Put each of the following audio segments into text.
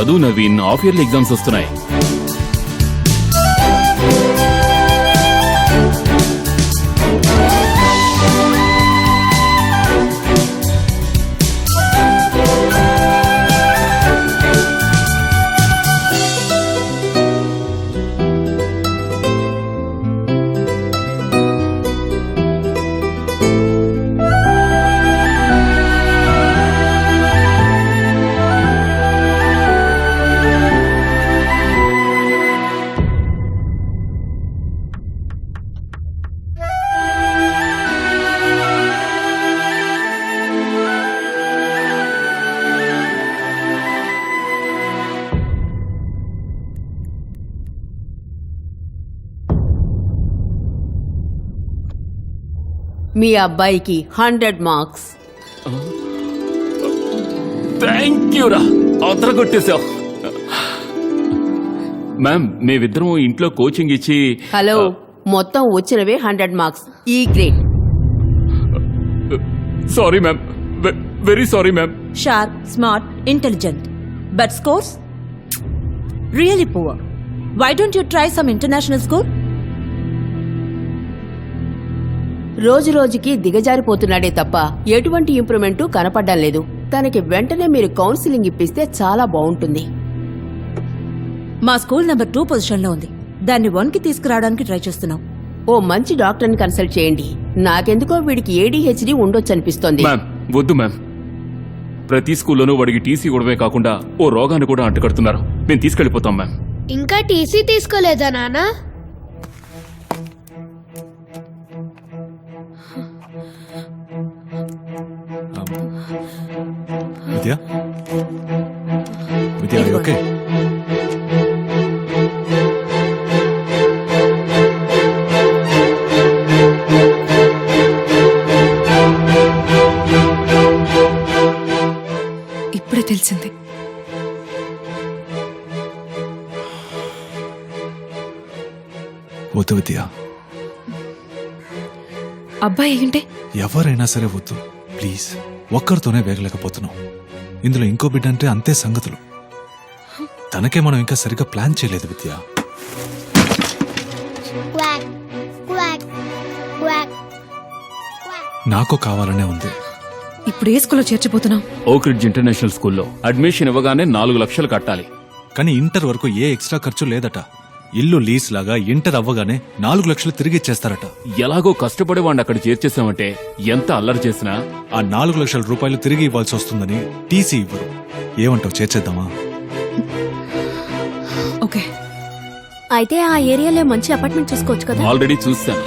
చదువు Naveen, half yearly exams వస్తున్నాయి. మీ అబ్బాయికి 100 మార్క్స్. థ్యాంక్ యూ రా, అవతల కొట్టేశావు. మ్యామ్, మేమిద్దరం ఇంట్లో కోచింగ్ ఇచ్చి. హలో, మొత్తం వచ్చినవే 100 మార్క్స్, ఈ grade. Sorry ma'am, very sorry ma'am. Sharp, smart, intelligent. But scores? Really poor. Why don't you try some international school? రోజు రోజుకి దిగజారిపోతున్నాడే తప్ప ఎటువంటి ఇంప్రూవ్మెంట్ కనపడ్డం లేదు. తనకి వెంటనే మీరు కౌన్సిలింగ్ ఇప్పిస్తే చాలా బాగుంటుంది. మా స్కూల్ నెంబర్ 2 పొజిషన్లో ఉంది. దాన్ని 1కి తీసుకురావడానికి ట్రై చేస్తున్నాం. ఓ మంచి డాక్టర్ని కన్సల్ట్ చేయండి. నాకెందుకో వీడికి ADHD ఉండొచ్చనిపిస్తోంది. మ్యామ్, వద్దు మ్యామ్. ప్రతి స్కూల్లోనూ వాడికి టీసీ ఇవ్వడమే కాకుండా ఓ రోగాన్ని కూడా అంటగడుతున్నారు. మేము తీసుకెళ్లిపోతాం మ్యామ్. ఇంకా టీసీ తీసుకోలేదా నాన్న? విద్యా, విద్యా, ఓకే. ఇప్పుడే తెలిసింది. వద్దు విద్యా, అబ్బాయి ఏంటే? ఎవరైనా సరే వద్దు ప్లీజ్. ఒక్కరితోనే వేగలేకపోతున్నాం. ఇందులో ఇంకో బిడ్డ అంటే అంతే సంగతులు. తనకే మనం ఇంకా సరిగ్గా ప్లాన్ చేయలేదు విద్య. నాకు కావాలనే ఉంది. ఇప్పుడు ఏ స్కూల్లో చేర్చబోతున్నాం? ఓక్ రిడ్జ్ ఇంటర్నేషనల్ స్కూల్లో అడ్మిషన్ ఇవ్వగానే 4 లక్షలు కట్టాలి. కానీ ఇంటర్ వరకు ఏ ఎక్స్ట్రా ఖర్చు లేదట. ఇల్లు లీజ్ లాగా ఇంటర్ అవ్వగానే 4 లక్షలు తిరిగి ఇచ్చేస్తారట. ఎలాగో కష్టపడి వాడిని అక్కడ చేర్చేసామంటే ఎంత అల్లరి చేసినా ఆ 4 లక్షల రూపాయలు తిరిగి ఇవ్వాల్సి వస్తుందని టీసీ ఇవ్వరు. ఏమంటావు, చేర్చేద్దామా? ఓకే. అయితే ఆ ఏరియాలో మంచి అపార్ట్మెంట్ చూసుకోవచ్చు కదా. ఆల్రెడీ చూస్తాను.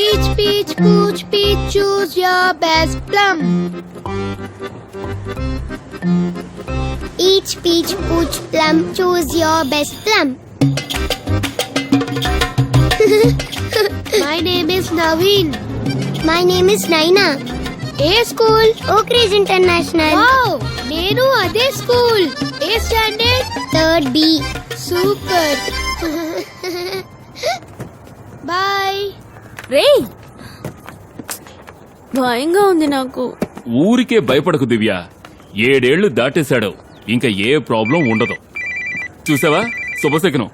Each peach, pooch, peach, choose your best plum. Each peach, pooch, plum, choose your best plum. My name is Naveen. My name is Naina. ఏ school? Oak Ridge International. Wow, నేను అదే school. ఏ standard? 3rd B. Super. Bye. రే, భయంగా ఉంది నాకు. ఊరికే భయపడకు దివ్య. 7 ఏళ్లు దాటేశాడు. ఇంకా ఏ ప్రాబ్లం ఉండదు. చూసావా శుభశకనం.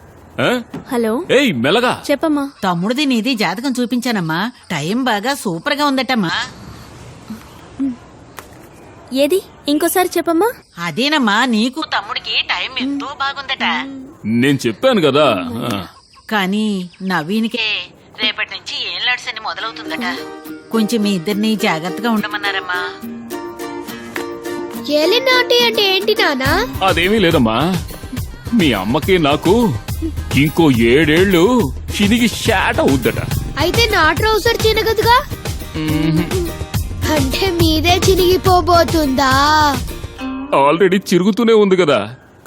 హలో, ఏయ్ మెల్లగా చెప్పమ్మా. తమ్ముడిది నీది జాతకం చూపించానమ్మా. టైం బాగా సూపర్ గా ఉందటమ్మా. ఏది ఇంకోసారి చెప్పమ్మా. అదేనమ్మా, నీకు తమ్ముడికి టైం ఎంతో బాగుందట. నేను చెప్పాను కదా. కానీ నవీన్కే రేపటి నుంచి ఏళ్ళాడ్సని మొదలవుతుందట. కొంచెం మీ ఇద్దరిని జాగ్రత్తగా ఉండమన్నారమ్మా. ఏలినాటి అంటే ఏంటి నానా? అదేమీ లేదమ్మా. మీ అమ్మకి నాకు ఇంకో 7 ఏళ్ళు చినిగి షాట్ అవుద్దట. అయితే నా ట్రౌసర్ చినగదుగా అంటే మీదే చినిగిపోబోతుందా? ఆల్రెడీ చిరుగుతూనే ఉంది కదా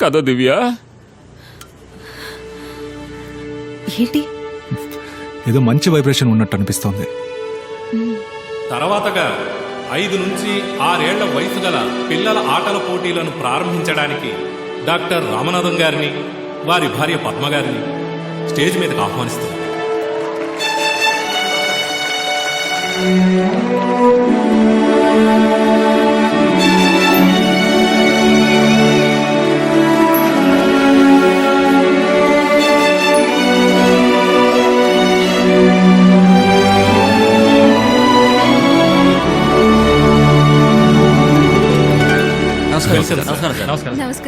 కదా దివ్య. ఏంటి ఏదో మంచి వైబ్రేషన్ ఉన్నట్టు అనిపిస్తోంది. తర్వాతగా 5 నుంచి 6 ఏళ్ల వయసు గల పిల్లల ఆటల పోటీలను ప్రారంభించడానికి డాక్టర్ రామనాథం గారిని వారి భార్య పద్మ గారిని స్టేజ్ మీదకి ఆహ్వానిస్తారు.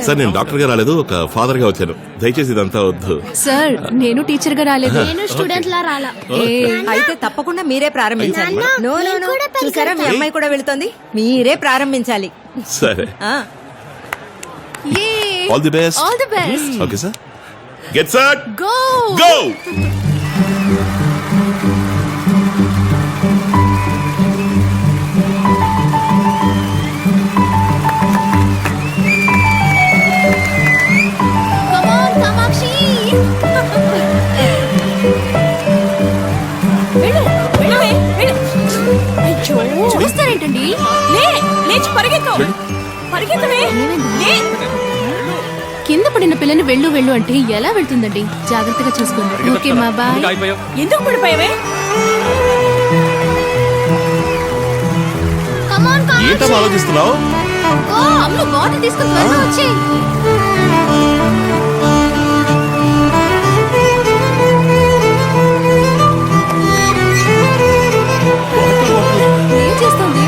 సార్ నేను డాక్టర్ గా రాలేదు, ఒక ఫాదర్ గా వచ్చాను. దయచేసి ఇదంతా వద్దు. సార్ నేను టీచర్ గా రాలేదు. నేను స్టూడెంట్ లా రాలా. అయితే తప్పకుండా మీరే ప్రారంభించాలి. నాన్న, నో నో నేను నో కూడా చూసారా మీ పరిగెడతా. అమ్మాయి కూడా వెళుతోంది. మీరే ప్రారంభించాలి. సరే, ఆ all the best. All the best. Okay sir, get set go go. Come on Kamakshi. వెళ్ళు వెళ్ళవే వెళ్ళు. అయ్యో చూస్తారేంటండి? లేచి పరిగెత్తు. పరిగెత్తవే. లే. కింద పడిన పిల్లని వెళ్ళు వెళ్ళు అంటే ఎలా వెళ్తుందండి? జాగ్రత్తగా చూసుకోండి. ఓకే మా బాయ్. ఎందుకు పడిపోయావే? Come on, come on. ఏంటమ్మా ఆలోచిస్తున్నావు? అమ్మ బాటిల్ తీసుకుని త్వరగా వచ్చి. ఏం చేస్తుంది?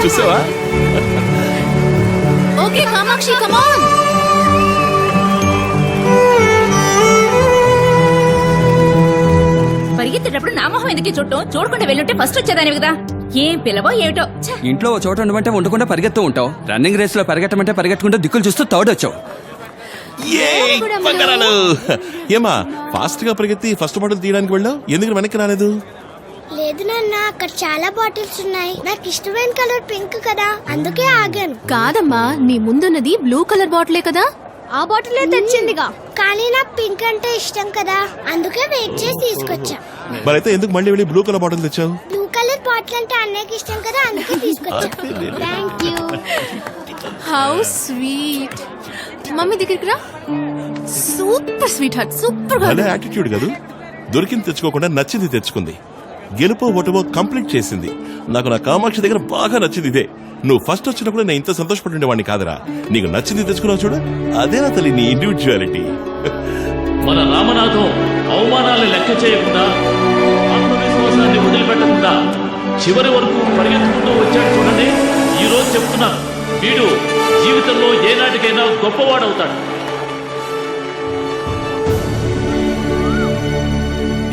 చూసావా? Okay Kamakshi come on. పరిగెత్తేటప్పుడు నా మొహం ఎందుకు చుట్టం? చూడకుండా వెళ్ళుంటే ఫస్ట్ వచ్చేదాని కదా. ఏం పిలవో ఏమిటో. ఇంట్లో ఓ చోట ఉండమంటే ఉండకుండా పరిగెత్తూ ఉంటావు. రన్నింగ్ రేస్ లో పరిగెట్టమంటే పరిగెట్టుకుంటూ దిక్కులు చూస్తూ థర్డ్ వచ్చావు. ఏయ్, బంగారాలు. ఏమా ఫాస్ట్ గా పరిగెత్తి ఫస్ట్ బాటిల్ తీయడానికి వెళ్ళావు, ఎందుకు వెనక్కి రాలేదు? లేదు నాన్న, అక్కడ చాలా బాటిల్స్ ఉన్నాయి. నాకు ఇష్టమైన కలర్ పింక్ కదా, అందుకే ఆగాను. కాదమ్మా నీ ముందున్నది బ్లూ కలర్ బాటిలే కదా. ఆ బాటిలే తెచ్చిందిగా, కానీ నాకు పింక్ అంటే ఇష్టం కదా, అందుకే వెయిట్ చేసి తీసుకొచ్చా. మరైతే ఎందుకు మళ్ళీ వెళ్ళి బ్లూ కలర్ బాటిల్ తెచ్చావు? బ్లూ కలర్ బాటిల్ అంటే అన్నయ్యకి ఇష్టం కదా, అందుకే తీసుకొచ్చా. Thank you. How sweet. Mummy దగ్గరికి రా. సూపర్ స్వీట్ హార్ట్, సూపర్ గా అదే యాటిట్యూడ్ కాదు. దొరికింది తెచ్చుకోకుండా నచ్చింది తెచ్చుకుంది. గెలుపో ఓటమో కంప్లీట్ చేసింది. నాకు నా కామాక్షి దగ్గర బాగా నచ్చింది ఇదే. నువ్వు ఫస్ట్ వచ్చినప్పుడు నేను ఇంత సంతోషపడుండేవాడిని కాదురా. నీకు నచ్చింది తెచ్చుకున్నావు చూడు, అదేనా తల్లి నీ ఇండివిజువాలిటీ. మన రామనాథం అవమానాలను లెక్క చేయకుండా, ఆత్మవిశ్వాసాన్ని వదిలిపెట్టకుండా చివరి వరకు పరిగెత్తుకుంటూ వచ్చాడు చూడండి. ఈ రోజు చెప్తున్నాను, వీడు జీవితంలో ఏనాటికైనా గొప్పవాడవుతాడు.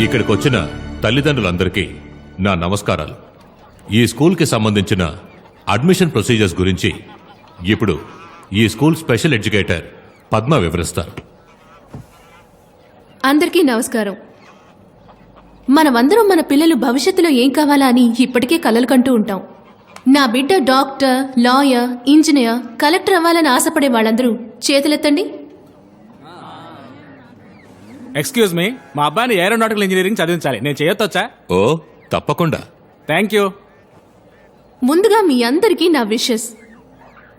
ఇక్కడికి వచ్చిన తల్లిదండ్రులందరికీ నా నమస్కారాలు. ఈ స్కూల్కి సంబంధించిన అడ్మిషన్ ప్రొసీజర్స్ గురించి ఇప్పుడు ఈ స్కూల్ స్పెషల్ ఎడ్యుకేటర్ పద్మ వివరిస్తారు. అందరికీ నమస్కారం. మనమందరం మన పిల్లలు భవిష్యత్తులో ఏం కావాలా అని ఇప్పటికే కలలు కంటూ ఉంటాం. నా బిడ్డ డాక్టర్, లాయర్, ఇంజనీర్, కలెక్టర్ అవ్వాలని ఆశపడే వాళ్ళందరూ చేతులెత్తండి. ఎక్స్క్యూజ్ మీ, మా అబ్బాయిని ఏరోనాటికల్ ఇంజనీరింగ్ చదివించాలి. నేను చేయొచ్చా? ఓ తప్పకుండా. Thank you. ముందుగా మీ అందరికీ నా విషెస్.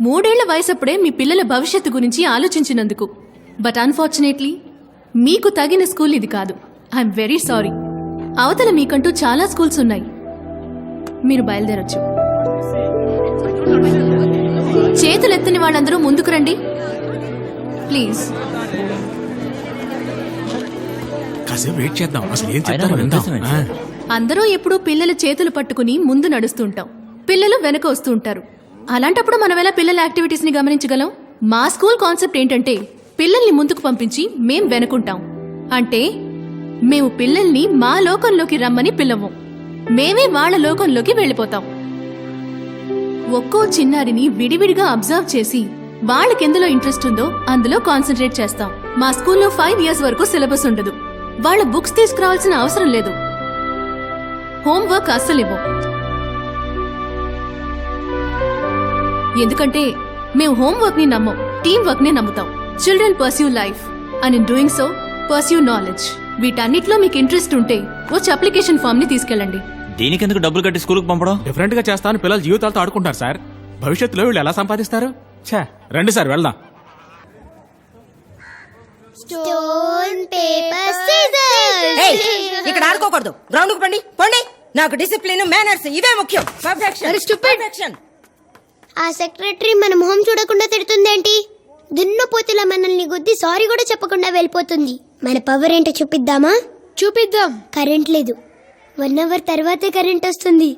3 ఏళ్ల వయసప్పుడే మీ పిల్లల భవిష్యత్తు గురించి ఆలోచించినందుకు. బట్ అన్ఫార్చునేట్లీ మీకు తగిన స్కూల్ ఇది కాదు. I'm very sorry. అవతల మీకంటూ చాలా స్కూల్స్ ఉన్నాయి. మీరు బయలుదేరొచ్చు. చేతులెత్తని వాళ్ళందరూ ముందుకు రండి ప్లీజ్. కాసేపు వెయిట్ చేద్దాం, అసలు ఏం చెప్తారో విందాం. అందరూ ఎప్పుడూ పిల్లల చేతులు పట్టుకుని ముందు నడుస్తుంటాం, పిల్లలు వెనక వస్తూ ఉంటారు. అలాంటప్పుడు మనం ఎలా పిల్లల యాక్టివిటీస్ ని గమనించగలం? మా స్కూల్ కాన్సెప్ట్ ఏంటంటే పిల్లల్ని ముందుకు పంపించి మేం వెనుకుంటాం. అంటే మేము పిల్లల్ని మా లోకంలోకి రమ్మని పిలవం, మేమే వాళ్ళ లోకంలోకి వెళ్ళిపోతాం. ఒక్కో చిన్నారిని విడివిడిగా అబ్జర్వ్ చేసి వాళ్ళకెందులో ఇంట్రెస్ట్ ఉందో అందులో కాన్సన్ట్రేట్ చేస్తాం. మా స్కూల్లో 5 years వరకు సిలబస్ ఉండదు. వాళ్ళ బుక్స్ తీసుకురావాల్సిన అవసరం లేదు. హోంవర్క్ అస్సలు ఇవ్వం. ఎందుకంటే మేము హోంవర్క్ ని నమ్మం, టీం వర్క్ ని నమ్ముతాం. Children pursue life and in doing so pursue knowledge. వీటన్నిటిలో మీకు ఇంట్రెస్ట్ ఉంటే వచ్చి అప్లికేషన్ ఫామ్ ని తీసుకెళ్ళండి. దీనికెందుకు డబ్బులు కట్టి స్కూల్కి పంపడం? డిఫరెంట్ గా చేస్తాను, పిల్లల జీవితాలతో ఆడుకుంటారు సార్. భవిష్యత్తులో వీళ్ళు ఎలా సంపాదిస్తారు? ఛే, రండి సార్ వెళ్దాం. Stone paper scissors. ఇక్కడ ఆడుకోకూడదు. గ్రౌండ్ కు పండి పండి. నాకు డిసిప్లిన్, మేనర్స్ ఇవే ముఖ్యం. పర్ఫెక్షన్. ఆ సెక్రటరీ మన మొహం చూడకుండా తిడుతుందేంటి? దున్నపోతుల మనల్ని గుద్ది సారీ కూడా చెప్పకుండా వెళ్ళిపోతుంది. మన పవర్ ఏంటో చూపిద్దామా? చూపిద్దాం. కరెంట్ లేదు. 1 hour తర్వాతే కరెంట్ వస్తుంది.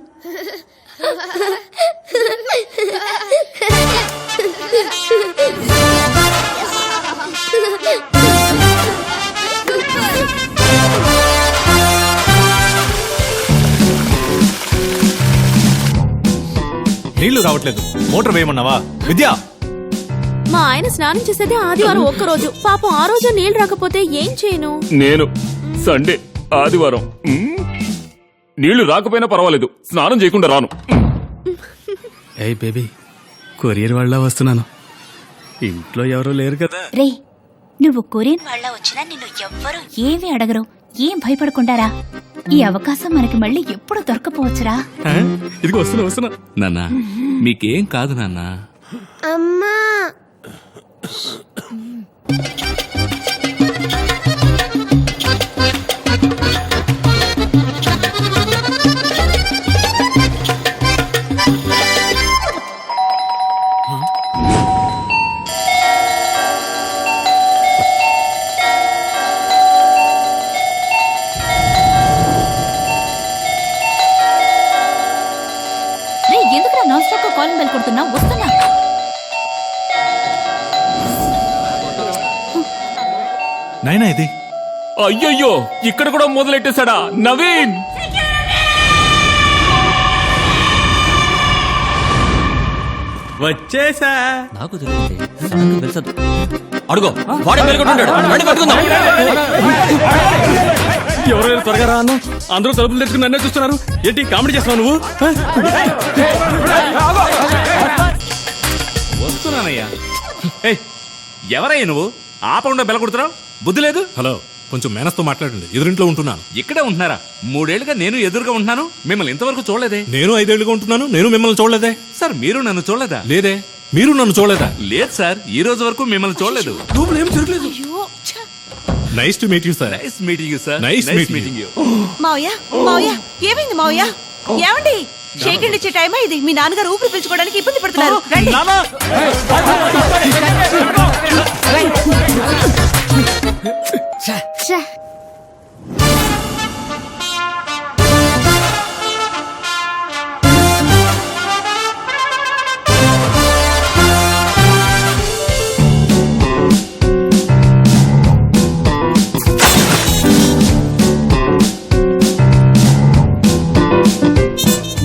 నీళ్లు రావట్లేదు, మోటార్ వేయమన్నావా విద్యా? మా ఆయన స్నానం చేసేది ఆదివారం ఒక్కరోజు. పాపం ఆ రోజు నీళ్ళు రాకపోతే ఏం చేయను? నేను సండే ఆదివారం నీళ్లు రాకపోయినా పర్వాలేదు, స్నానం చేయకుండా రాను. ఏయ్ బేబీ, కొరియర్ వాళ్ళ వస్తున్నాను. ఇంట్లో ఎవరూ లేరు కదా. రే, నువ్వు కొరియన్ వాళ్ళ వచ్చినా నిన్ను ఎవ్వరూ ఏమీ అడగరు. ఏం భయపడకుండారా. ఈ అవకాశం మనకి మళ్ళీ ఎప్పుడు దొరకపోవచ్చురా. ఇదిగో వస్తున్నా. నాన్న మీకేం కాదు నాన్న. అమ్మా, రే, ఎందుకురా నాన్ స్టాప్ గా కాలింగ్ బెల్ కొడుతున్నావు? వస్తున్నా. నైనా ఇది అయ్యయ్యో, ఇక్కడ కూడా మొదలెట్టేశాడా నవీన్? వచ్చేసా. నాకు తెలుసు. అడుగో, వాడే మెలుగుంటాడు. ఎవరైనా త్వరగా రా అన్న. అందరూ తలుపులు తెచ్చుకుని నన్నే చూస్తున్నారు. ఏంటి కామెడీ చేస్తున్నావు నువ్వు? వస్తున్నానయ్యా. ఎవరయ్యా నువ్వు? ఆపకుండా బెల కొడుతున్నావు, బుద్ధి లేదు? హలో, కొంచెం మేనస్తో మాట్లాడండి. ఎదురింట్లో ఉంటున్నాను. ఇక్కడే ఉంటున్నారా? 3 ఏళ్లుగా నేను ఎదురుగా ఉంటున్నాను, మిమ్మల్ని ఇంతవరకు చూడలేదే. నేను 5 ఏళ్లుగా ఉంటున్నాను, నేను మిమ్మల్ని చూడలేదే. సార్, మీరు నన్ను చూడలేదా? లేదే. మీరు నన్ను చూడలేదా? లేదు సార్, ఈ రోజు వరకు మిమ్మల్ని చూడలేదు. ఏం తిరగలేదు. Nice to meet you sir. Nice meeting you sir. Nice meeting meeting you. మావయ్య, మావయ్య, ఏమైంది మావయ్య? ఏమండి, షేక్ హ్యాండ్ ఇచ్చే టైమా ఇది? మీ నాన్నగారు ఊపిరి పీల్చుకోవడానికి ఇబ్బంది పడుతున్నారు. రండి.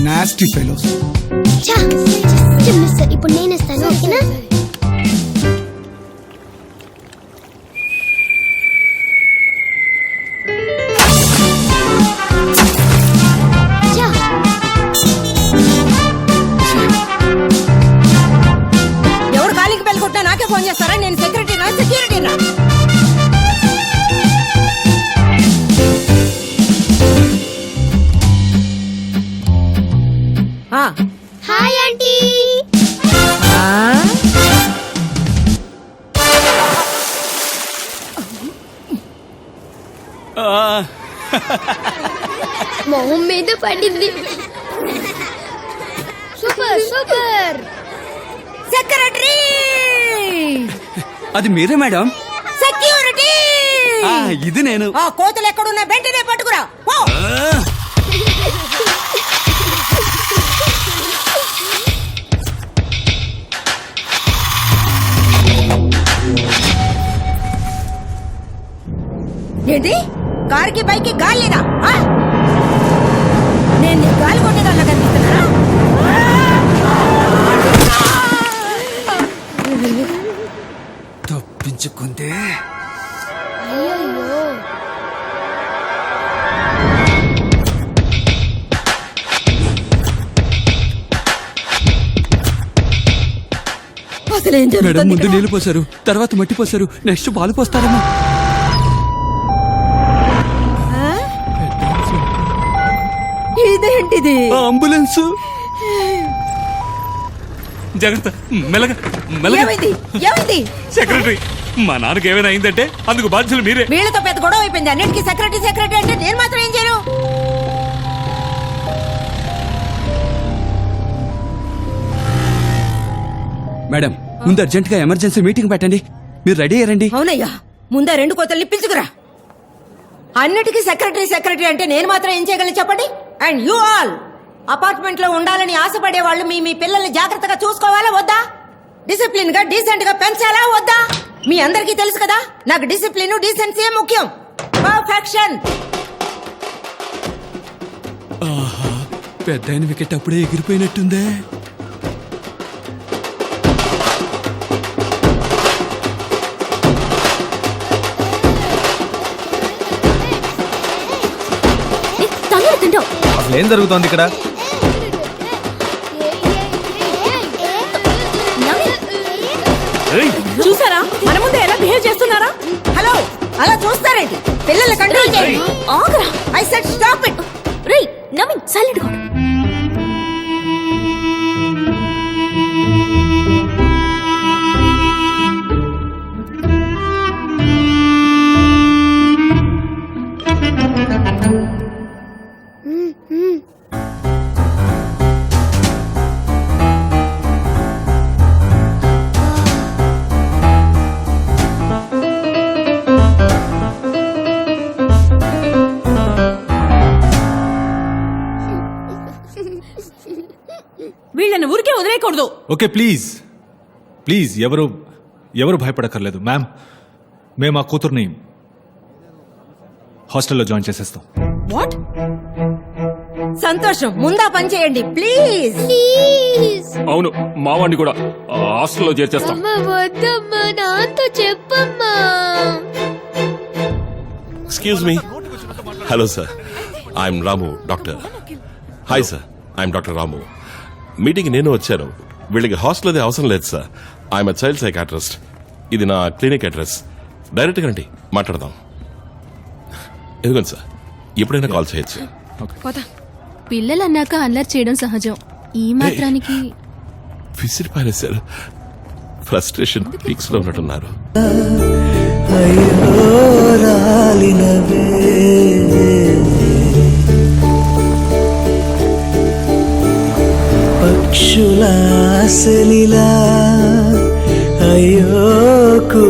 Nasty fellows. ఇప్పుడు నేను ఇస్తాను, ఓకేనా? ఎవరు కాలింగ్ బెల్ కొట్టినా నాకే ఫోన్ చేస్తారా? నేను సెక్యూరిటీనా, సెక్యూరిటీనా? Hi aunty. మొహం మీద పడింది. Super super. సెక్యూరిటీ. అది మీరే మేడం? సెక్యూరిటీ. ఇది నేను. ఆ కోతులు ఎక్కడున్నా వెంటనే పట్టుకురా. పో. ఏంటి, కారుకి బైక్కి గాలి లేదా? నేను నీ గాలి కొట్టేదాల్లా కనిపిస్తున్నానా? తప్పించుకుంటే అసలు ఏం మేడం జరుగుతుంది ముందు నీళ్లు పోసారు, తర్వాత మట్టి పోసారు, నెక్స్ట్ పాలు పోస్తారమ్మా. ఇదేంటిది? అంబులెన్స్. జాగ్రత్త, మెల్లగా మెల్లగా. ఏమైంది? ఏమైంది? సెక్రటరీ, మా నాన్నకి ఏమైనా అయిందంటే అందుకు బాధ్యులు మీరే. వీళ్ళతో పెద్ద గొడవ అయిపోయింది. అన్నిటికీ సెక్రటరీ సెక్రటరీ అంటే నేను మాత్రం ఏం చేయను? మేడం ముందు అర్జెంట్ గా ఎమర్జెన్సీ మీటింగ్ పెట్టండి. మీరు రెడీ అయ్యారండి? అవునయ్యా, ముందా 2 కోతల్ని పిలుచుకురా. అన్నిటికీ సెక్రటరీ సెక్రటరీ అంటే నేను మాత్రం ఏం చేయగలను చెప్పండి? అండ్ యూ ఆల్ అపార్ట్మెంట్ లో ఉండాలని ఆశపడే వాళ్ళు మీ మీ పిల్లల్ని జాగ్రత్తగా చూసుకోవాలా వద్దా? డిసిప్లిన్ గా డీసెంట్ గా పెంచాలా వద్దా? మీ అందరికీ తెలుసు కదా, నాకు డిసిప్లిన్ డీసెన్సీ ముఖ్యం. పర్ఫెక్షన్. పెద్ద ఆయన వికెట్ అప్పుడే ఎగిరిపోయినట్టుందే. అసలు ఏం జరుగుతోంది ఇక్కడ? చూసారా మన ముందే ఎలా బిహేవ్ చేస్తున్నారా? హలో, అలా చూస్తారేంటి? పిల్లల్ని కంట్రోల్ చేయండి. ఆగరా, ఐ సెడ్ స్టాప్ ఇట్. రేయ్ నవీన్ సైలెంట్ గా ఉండు. వీళ్ళని ఊరికే వదిలేయకూడదు. ఓకే ప్లీజ్ ప్లీజ్, ఎవరు భయపడక్కర్లేదు మ్యామ్. మేము ఆ కూతుర్ని హాస్టల్లో జాయిన్ చేసేస్తాం. వాట్? సంతోషం, ముందా పని చేయండి ప్లీజ్. ప్లీజ్ అవును, మా వాడిని కూడా హాస్టల్లో చేర్చేస్తాం. అమ్మ వద్దమ్మా, నాతో చెప్పమ్మా. Excuse me. Hello sir, I'm Ramu, doctor. Hi sir, I'm doctor Ramu. Meeting నేను వచ్చాను. వీళ్ళకి హాస్టల్ అది అవసరం లేదు సార్. I'm child psychiatrist. ఇది నా క్లినిక్ అడ్రస్. డైరెక్ట్గా రండి, మాట్లాడదాం. ఎందుకండి సార్, ఎప్పుడైనా కాల్ చేయొచ్చు. పిల్లలు అన్నాక అల్లరి చేయడం సహజం. ఈ మాత్రానికి విసిరి పారేశారు. ఫ్రస్ట్రేషన్ పీక్స్ లో ఉన్నట్టున్నారు. అయ్యో